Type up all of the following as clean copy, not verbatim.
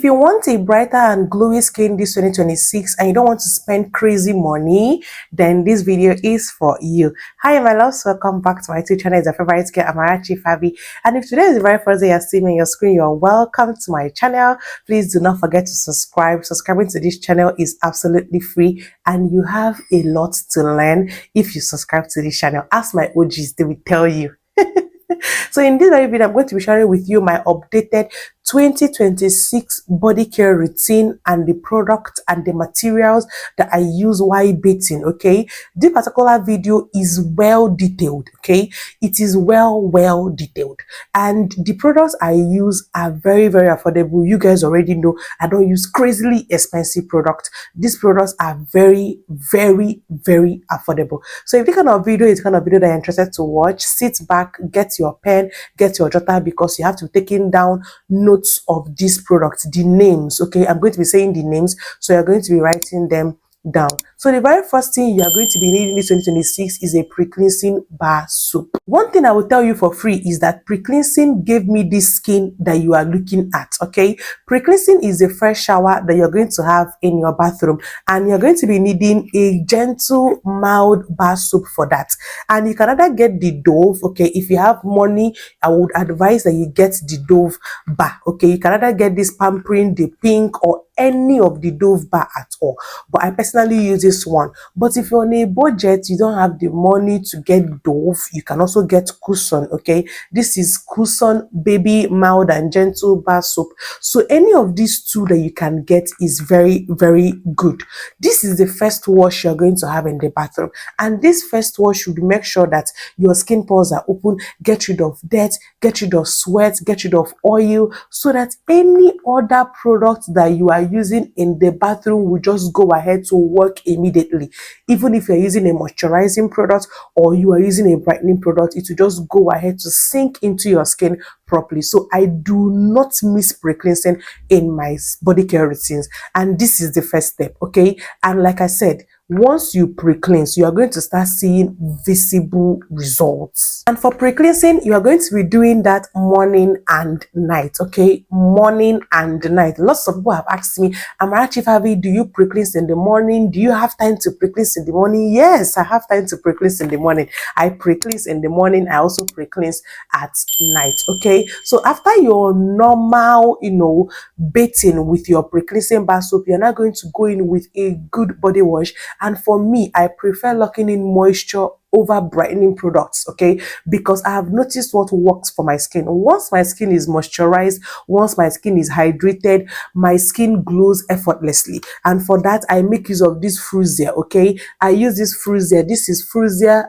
you want a brighter and glowy skin this 2026 and you don't want to spend crazy money, then this video is for you. Hi my loves, welcome back to my YouTube channel. It's your favorite girl, Amarachi Favy. And if today is the very first day you're seeing me on your screen, you're welcome to my channel. Please do not forget to subscribe. Subscribing to this channel is absolutely free and you have a lot to learn if you subscribe to this channel. Ask my OGs, they will tell you. So in this very video, I'm going to be sharing with you my updated 2026 body care routine and the product and the materials that I use while bathing. Okay, this particular video is well detailed. Okay, it is well detailed, and the products I use are very affordable. You guys already know I don't use crazily expensive products. These products are very affordable. So if this kind of video is kind of video that you're interested to watch, sit back, get your pen, get your jotter, because you have to take down notes of these products, the names. Okay, I'm going to be saying the names, so you're going to be writing them down. So the very first thing you are going to be needing in 2026 is a pre-cleansing bar soap. One thing I will tell you for free is that pre-cleansing gave me this skin that you are looking at. Okay, pre-cleansing is the first shower that you're going to have in your bathroom, and you're going to be needing a gentle mild bar soap for that. And you can either get the Dove. Okay, if you have money, I would advise that you get the Dove bar. Okay, you can either get this Pampering, the pink, or any of the Dove bar at all, but I personally use this one. But if you're on a budget, you don't have the money to get Dove, you can also get Cushion. Okay, this is Cushion baby mild and gentle bar soap. So any of these two that you can get is very good. This is the first wash you're going to have in the bathroom, and this first wash should make sure that your skin pores are open, get rid of dirt, get rid of sweat, get rid of oil, so that any other product that you are using in the bathroom will just go ahead to work immediately. Even if you're using a moisturizing product or you are using a brightening product, it will just go ahead to sink into your skin properly. So I do not miss pre-cleansing in my body care routines, and this is the first step. Okay, and like I said, once you pre-cleanse, you are going to start seeing visible results. And for pre-cleansing, you are going to be doing that morning and night. Okay, morning and night. Lots of people have asked me, Amarachi Favy, do you pre-cleanse in the morning? Do you have time to pre-cleanse in the morning? Yes, I have time to pre-cleanse in the morning. I pre-cleanse in the morning. I also pre-cleanse at night. Okay, so after your normal, bathing with your pre-cleansing bar soap, you're now going to go in with a good body wash. And for me, I prefer locking in moisture over brightening products. Okay, because I have noticed what works for my skin. Once my skin is moisturized, once my skin is hydrated, my skin glows effortlessly. And for that, I make use of this Fruisia. Okay, I use this Fruisia. This is Fruisia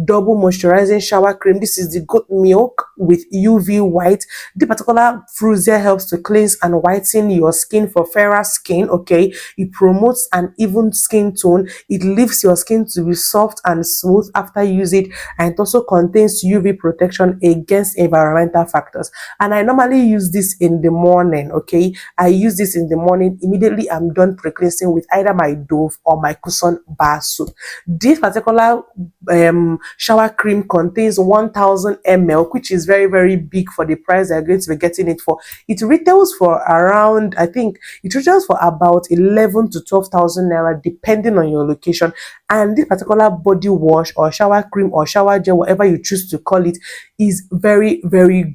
double moisturizing shower cream. This is the goat milk with UV white. The particular Fruisia helps to cleanse and whiten your skin for fairer skin. Okay, it promotes an even skin tone. It leaves your skin to be soft and smooth after you use it, and it also contains UV protection against environmental factors. And I normally use this in the morning. Okay, I use this in the morning immediately I'm done pre-cleansing with either my Dove or my Cushion bar soap. This particular shower cream contains 1000 ml, which is very big for the price they're going to be getting it for. It retails for around, I think it retails for about 11 to 12,000 naira depending on your location. And this particular body wash or shower cream or shower gel, whatever you choose to call it, is very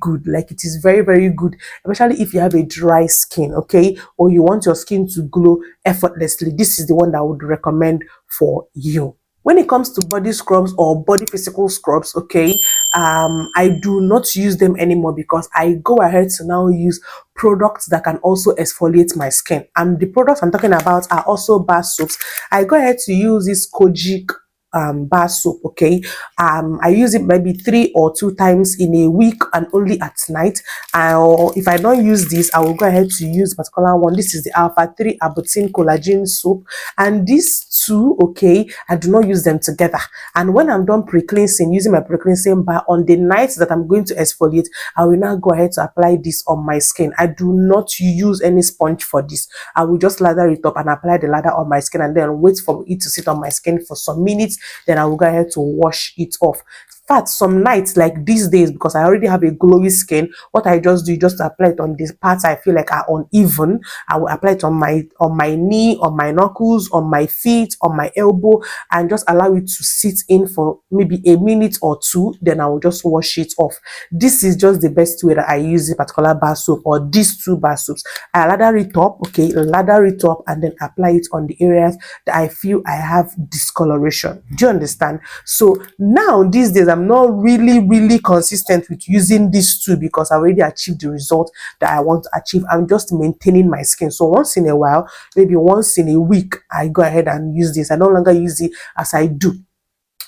good. Like, it is very good, especially if you have a dry skin, okay, or you want your skin to glow effortlessly. This is the one that I would recommend for you. When it comes to body scrubs or body physical scrubs, okay, I do not use them anymore because I go ahead to now use products that can also exfoliate my skin. And the products I'm talking about are also bar soaps. I go ahead to use this Kojic bar soap. Okay, I use it maybe 3 or 2 times in a week and only at night. Or if I don't use this, I will go ahead to use particular one. This is the Alpha 3 Abutin Collagen soap, and these two, okay, I do not use them together. And when I'm done pre-cleansing, using my pre-cleansing bar on the night that I'm going to exfoliate, I will now go ahead to apply this on my skin. I do not use any sponge for this. I will just lather it up and apply the lather on my skin and then wait for it to sit on my skin for some minutes. Then I will go ahead to wash it off. fact, some nights like these days, because I already have a glowy skin, what I just do, just apply it on these parts I feel like are uneven. I will apply it on my knee, on my knuckles, on my feet, on my elbow, and just allow it to sit in for maybe a minute or two. Then I will just wash it off. This is just the best way that I use this particular bar soap, or these two bar soaps. I lather it up, okay, lather it up, and then apply it on the areas that I feel I have discoloration. Do you understand? So now these days I'm not really consistent with using these two, because I already achieved the result that I want to achieve. I'm just maintaining my skin. So once in a while, maybe once in a week, I go ahead and use this. I no longer use it as I do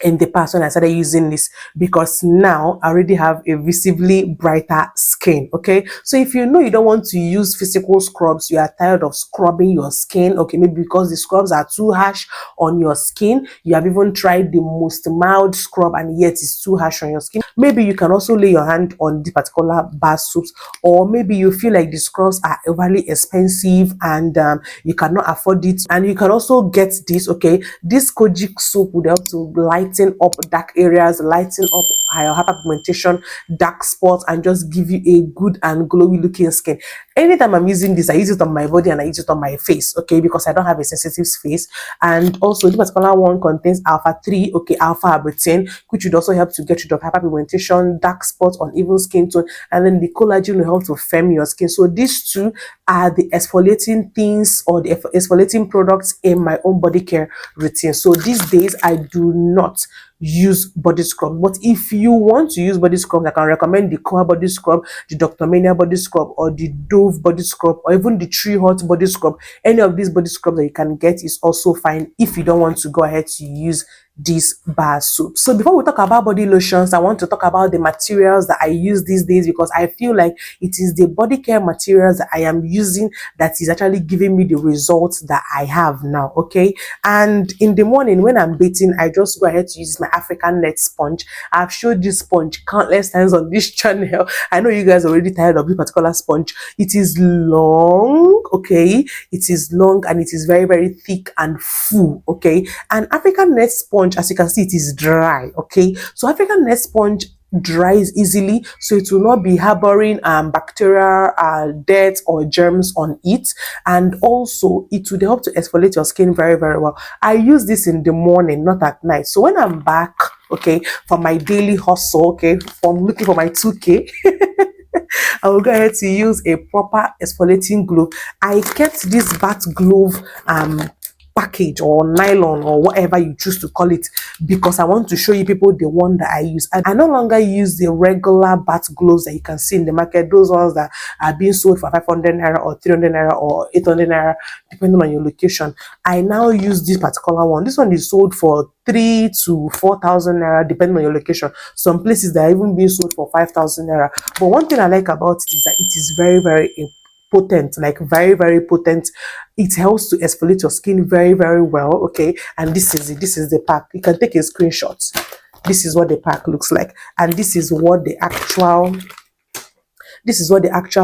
in the past when I started using this, because now I already have a visibly brighter skin. Okay, so if you know you don't want to use physical scrubs, you are tired of scrubbing your skin, okay, maybe because the scrubs are too harsh on your skin, you have even tried the most mild scrub and yet it's too harsh on your skin, maybe you can also lay your hand on the particular bar soaps. Or maybe you feel like the scrubs are overly expensive and you cannot afford it, and you can also get this, okay, this kojic soap would help to lighten up dark areas, lighten up hyperpigmentation, dark spots, and just give you a good and glowy looking skin. Anytime I'm using this, I use it on my body and I use it on my face, okay, because I don't have a sensitive face. And also this particular one contains alpha 3, okay, alpha arbutin, which would also help to get rid of hyperpigmentation, dark spots, uneven skin tone, and then the collagen will help to firm your skin. So these two are the exfoliating things, or the exfoliating products in my own body care routine. So these days I do not use body scrub, but if you want to use body scrub, I can recommend the Koa body scrub, the Dr. Mania body scrub, or the Dove body scrub, or even the Tree Hot body scrub. Any of these body scrubs that you can get is also fine if you don't want to go ahead to use this bar soap. So before we talk about body lotions, I want to talk about the materials that I use these days, because I feel like it is the body care materials that I am using that is actually giving me the results that I have now, okay? And in the morning when I'm bathing, I just go ahead to use my African net sponge. I've showed this sponge countless times on this channel. I know you guys are already tired of this particular sponge. It is long, okay? It is long and it is very thick and full, okay? And African net sponge, as you can see, it is dry, okay? So African net sponge dries easily, so it will not be harboring bacteria, dirt or germs on it, and also it will help to exfoliate your skin very well. I use this in the morning, not at night. So when I'm back, okay, for my daily hustle, okay, from looking for my 2k I will go ahead to use a proper exfoliating glove. I kept this bath glove package or nylon or whatever you choose to call it, because I want to show you people the one that I use. And I no longer use the regular bath gloves that you can see in the market, those ones that are being sold for 500 naira or 300 naira or 800 naira depending on your location. I now use this particular one. This one is sold for 3 to 4,000 naira depending on your location. Some places they are even being sold for 5,000 naira. But one thing I like about it is that it is very potent, like very potent. It helps to exfoliate your skin very well, okay? And this is it. This is the pack. You can take a screenshot. This is what the pack looks like, and this is what the actual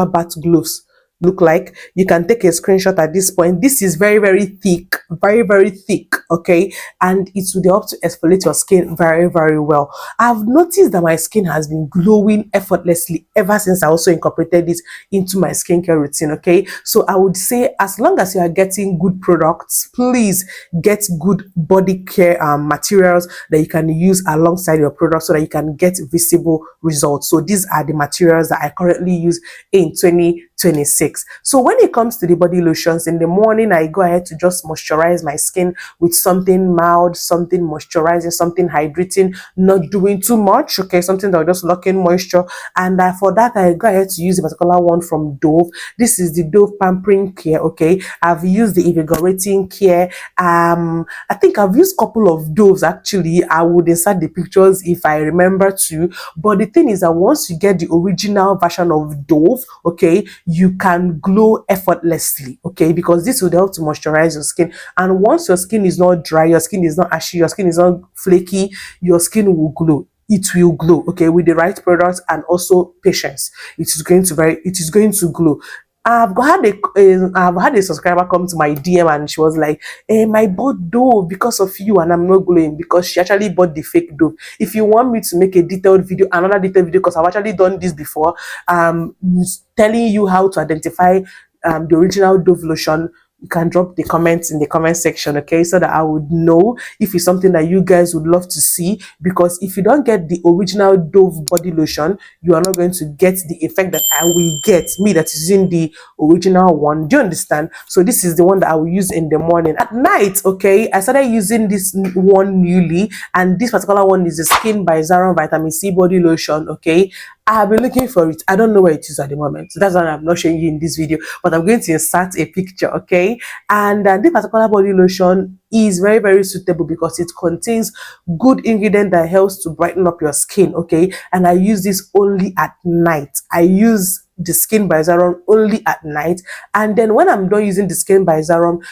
bath gloves look like. You can take a screenshot at this point. This is very thick, very thick, okay? And it will help to exfoliate your skin very well. I've noticed that my skin has been glowing effortlessly ever since I also incorporated this into my skincare routine, okay? So I would say, as long as you are getting good products, please get good body care materials that you can use alongside your products so that you can get visible results. So these are the materials that I currently use in 2026. So when it comes to the body lotions, in the morning I go ahead to just moisturize my skin with something mild, something moisturizing, something hydrating, not doing too much, okay? Something that will just lock in moisture. And for that I go ahead to use a particular one from Dove. This is the Dove Pampering Care, okay? I've used the Invigorating Care. I think I've used a couple of Doves actually. I would insert the pictures if I remember to. But the thing is that once you get the original version of Dove, okay, you can glow effortlessly, okay, because this will help to moisturize your skin. And once your skin is not dry, your skin is not ashy, your skin is not flaky, your skin will glow. It will glow, okay, with the right products and also patience. It is going to glow. I've had a subscriber come to my DM and she was like, my bought Dove because of you and I'm not glowing, because she actually bought the fake Dove. If you want me to make a detailed video, another detailed video, because I've actually done this before, telling you how to identify the original Dove lotion, you can drop the comments in the comment section, okay, so that I would know if it's something that you guys would love to see. Because if you don't get the original Dove body lotion, you are not going to get the effect that I will get, me that is using the original one. Do you understand? So this is the one that I will use in the morning. At night, okay, I started using this one newly, and this particular one is the Skin by Zaron Vitamin C body lotion, okay. I have been looking for it. I don't know where it is at the moment. So that's why I'm not showing you in this video. But I'm going to insert a picture, okay? And this particular body lotion is very, very suitable because it contains good ingredient that helps to brighten up your skin, okay? And I use this only at night. I use the Skin by Zaron only at night. And then when I'm done using the Skin by Zaron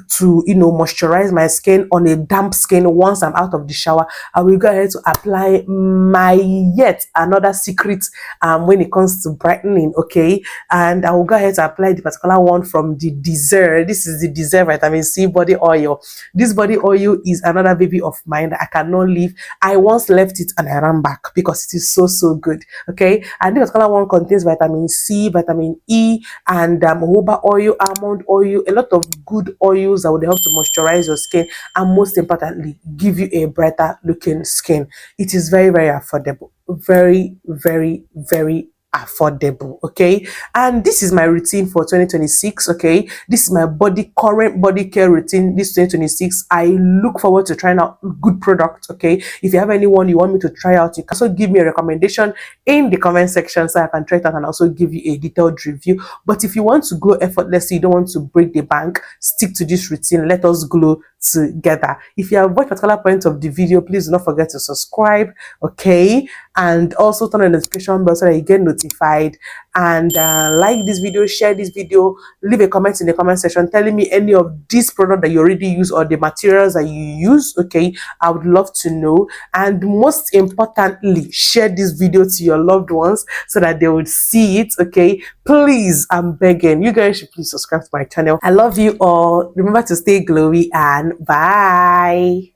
to, you know, moisturize my skin on a damp skin, once I'm out of the shower, I will go ahead to apply my yet another secret when it comes to brightening, okay. And I will go ahead to apply the particular one from the Desert. This is the Desert Vitamin C body oil. This body oil is another baby of mine that I cannot leave. I once left it and I ran back because it is so good, okay. And this particular one contains vitamin C, vitamin E, and jojoba oil, almond oil, a lot of good oils that would help to moisturize your skin, and most importantly, give you a brighter looking skin. It is very, very affordable. Very, very, very affordable, okay. And this is my routine for 2026, okay. This is my current body care routine this 2026. I look forward to trying out good products, okay. If you have anyone you want me to try out, you can also give me a recommendation in the comment section so I can try it out and also give you a detailed review. But if you want to glow effortlessly, you don't want to break the bank, stick to this routine. Let us glow together. If you have watched particular point of the video, please do not forget to subscribe, okay, and also turn on the notification bell so that you get notified. And like this video, share this video, leave a comment in the comment section telling me any of this product that you already use or the materials that you use, okay. I would love to know. And most importantly, share this video to your loved ones so that they would see it, okay. Please, I'm begging you guys, should please subscribe to my channel. I love you all. Remember to stay glowy, and bye.